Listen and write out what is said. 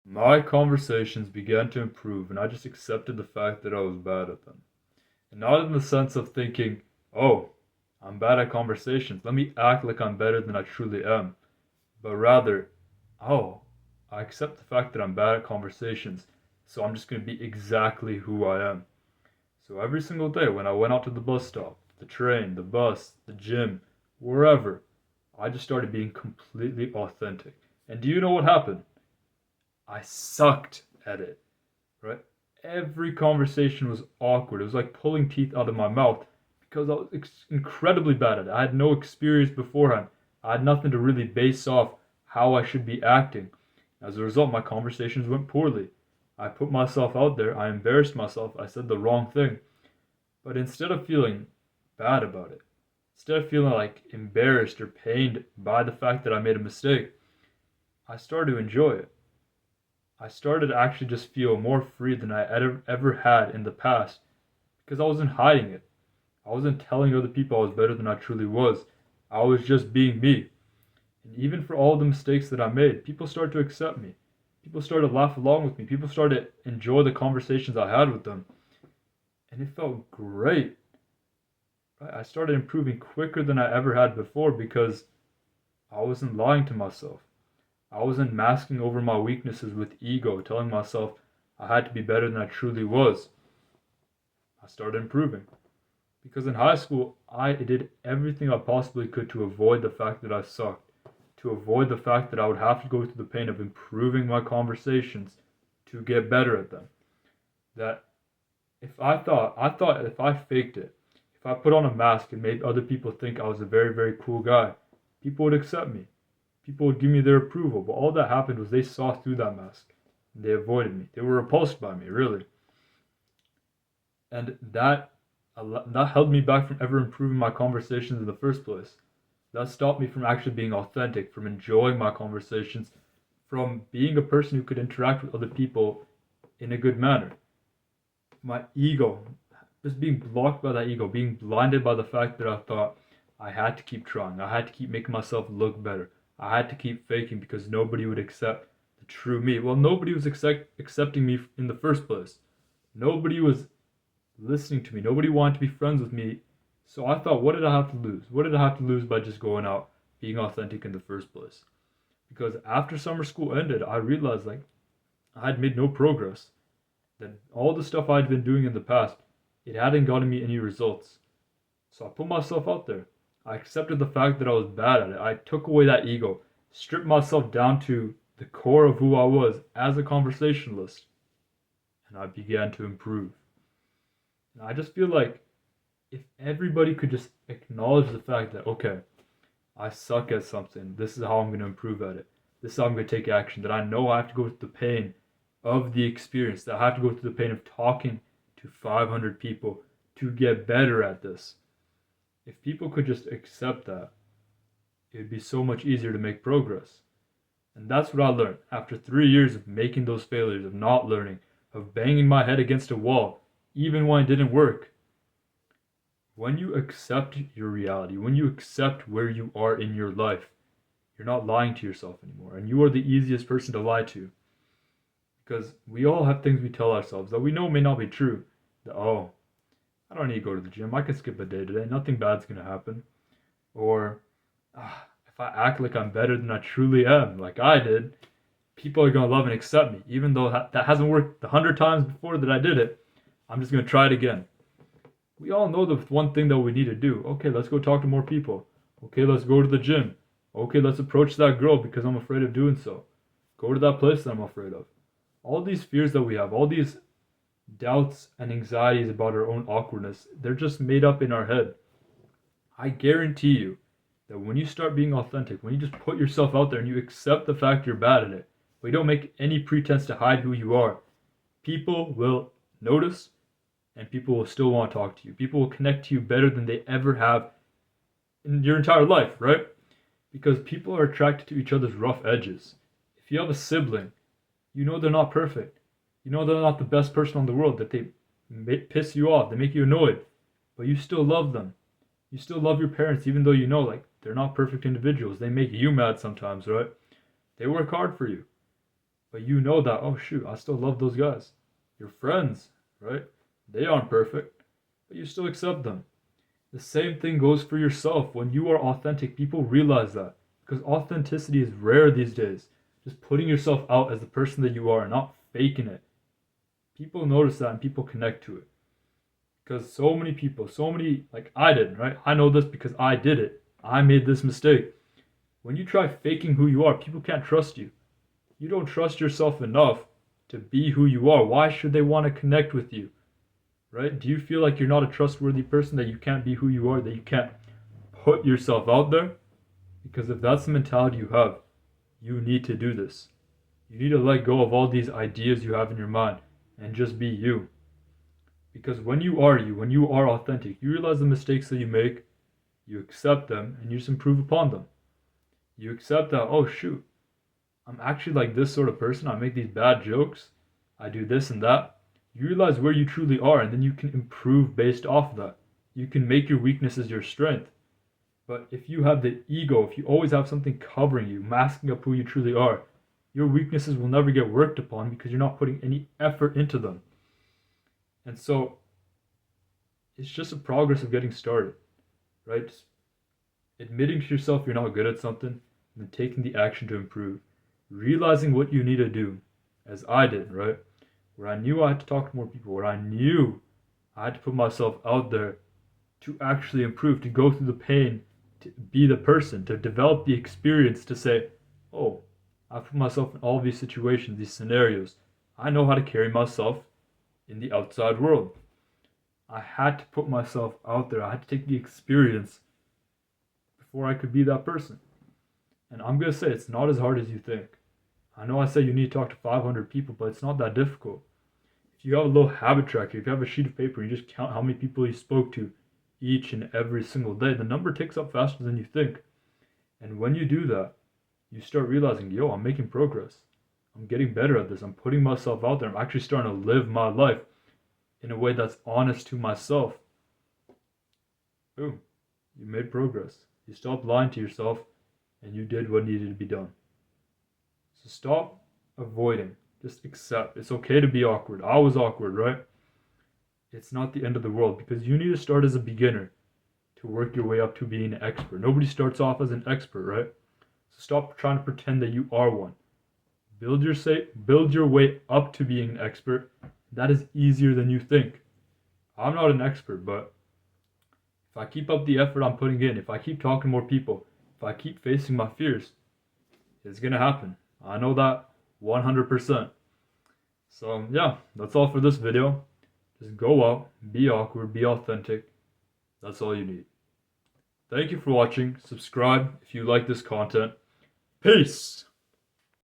My conversations began to improve, and I just accepted the fact that I was bad at them. And not in the sense of thinking, oh, I'm bad at conversations, let me act like I'm better than I truly am. But rather, oh, I accept the fact that I'm bad at conversations, so I'm just going to be exactly who I am. So every single day when I went out to the bus stop, the train, the bus, the gym, wherever, I just started being completely authentic. And do you know what happened? I sucked at it, right? Every conversation was awkward. It was like pulling teeth out of my mouth because I was incredibly bad at it. I had no experience beforehand. I had nothing to really base off how I should be acting. As a result, my conversations went poorly. I put myself out there. I embarrassed myself. I said the wrong thing. But instead of feeling bad about it, instead of feeling like embarrassed or pained by the fact that I made a mistake, I started to enjoy it. I started to actually just feel more free than I ever had in the past because I wasn't hiding it. I wasn't telling other people I was better than I truly was. I was just being me. And even for all the mistakes that I made, people started to accept me. People started to laugh along with me. People started to enjoy the conversations I had with them. And it felt great. I started improving quicker than I ever had before because I wasn't lying to myself. I wasn't masking over my weaknesses with ego, telling myself I had to be better than I truly was. I started improving. Because in high school, I did everything I possibly could to avoid the fact that I sucked, to avoid the fact that I would have to go through the pain of improving my conversations to get better at them. That I thought if I faked it, if I put on a mask and made other people think I was a very, very cool guy, people would accept me. People would give me their approval. But all that happened was they saw through that mask. And they avoided me. They were repulsed by me, really. And that held me back from ever improving my conversations in the first place. That stopped me from actually being authentic, from enjoying my conversations, from being a person who could interact with other people in a good manner. My ego, just being blocked by that ego, being blinded by the fact that I thought I had to keep trying, I had to keep making myself look better, I had to keep faking because nobody would accept the true me. Well, nobody was accepting me in the first place. Nobody was listening to me. Nobody wanted to be friends with me. So I thought, what did I have to lose? What did I have to lose by just going out, being authentic in the first place? Because after summer school ended, I realized like I had made no progress. That all the stuff I'd been doing in the past, it hadn't gotten me any results. So I put myself out there. I accepted the fact that I was bad at it. I took away that ego, stripped myself down to the core of who I was as a conversationalist, and I began to improve. And I just feel like if everybody could just acknowledge the fact that, okay, I suck at something, this is how I'm going to improve at it, this is how I'm going to take action, that I know I have to go through the pain of the experience, that I have to go through the pain of talking to 500 people to get better at this. If people could just accept that, it would be so much easier to make progress. And that's what I learned after 3 years of making those failures, of not learning, of banging my head against a wall, even when it didn't work. When you accept your reality, when you accept where you are in your life, you're not lying to yourself anymore. And you are the easiest person to lie to. Because we all have things we tell ourselves that we know may not be true. That, oh, I don't need to go to the gym. I can skip a day today. Nothing bad's going to happen. Or, if I act like I'm better than I truly am, like I did, people are going to love and accept me. Even though that hasn't worked the 100 times before that I did it, I'm just going to try it again. We all know the one thing that we need to do. Okay, let's go talk to more people. Okay, let's go to the gym. Okay, let's approach that girl because I'm afraid of doing so. Go to that place that I'm afraid of. All these fears that we have, all these doubts and anxieties about our own awkwardness, they're just made up in our head. I guarantee you that when you start being authentic, when you just put yourself out there and you accept the fact you're bad at it, but you don't make any pretense to hide who you are, people will notice and people will still want to talk to you. People will connect to you better than they ever have in your entire life, right? Because people are attracted to each other's rough edges. If you have a sibling, you know they're not perfect. You know they're not the best person in the world, that they piss you off, they make you annoyed, but you still love them. You still love your parents even though you know like they're not perfect individuals. They make you mad sometimes, right? They work hard for you. But you know that, oh shoot, I still love those guys. Your friends, right? They aren't perfect, but you still accept them. The same thing goes for yourself. When you are authentic, people realize that. Because authenticity is rare these days. Just putting yourself out as the person that you are and not faking it. People notice that and people connect to it. Because so many people, like I did, right? I know this because I did it. I made this mistake. When you try faking who you are, people can't trust you. You don't trust yourself enough to be who you are. Why should they want to connect with you? Right? Do you feel like you're not a trustworthy person, that you can't be who you are, that you can't put yourself out there? Because if that's the mentality you have, you need to do this. You need to let go of all these ideas you have in your mind and just be you. Because when you are you, when you are authentic, you realize the mistakes that you make, you accept them, and you just improve upon them. You accept that, oh shoot, I'm actually like this sort of person. I make these bad jokes. I do this and that. You realize where you truly are, and then you can improve based off of that. You can make your weaknesses your strength. But if you have the ego, if you always have something covering you, masking up who you truly are, your weaknesses will never get worked upon because you're not putting any effort into them. And so it's just a progress of getting started, right? Just admitting to yourself you're not good at something, and then taking the action to improve. Realizing what you need to do, as I did, right? Where I knew I had to talk to more people, where I knew I had to put myself out there to actually improve, to go through the pain, to be the person, to develop the experience, to say, oh, I put myself in all these situations, these scenarios. I know how to carry myself in the outside world. I had to put myself out there. I had to take the experience before I could be that person. And I'm going to say it's not as hard as you think. I know I say you need to talk to 500 people, but it's not that difficult. If you have a little habit tracker, if you have a sheet of paper, you just count how many people you spoke to each and every single day, the number ticks up faster than you think. And when you do that, you start realizing, yo, I'm making progress. I'm getting better at this. I'm putting myself out there. I'm actually starting to live my life in a way that's honest to myself. Boom. You made progress. You stopped lying to yourself and you did what needed to be done. So stop avoiding. Just accept. It's okay to be awkward. I was awkward, right? It's not the end of the world because you need to start as a beginner to work your way up to being an expert. Nobody starts off as an expert, right? So stop trying to pretend that you are one. Build your way up to being an expert. That is easier than you think. I'm not an expert, but if I keep up the effort I'm putting in, if I keep talking to more people, if I keep facing my fears, it's going to happen. I know that 100%. So yeah, that's all for this video. Just go out, be awkward, be authentic. That's all you need. Thank you for watching. Subscribe if you like this content. Peace!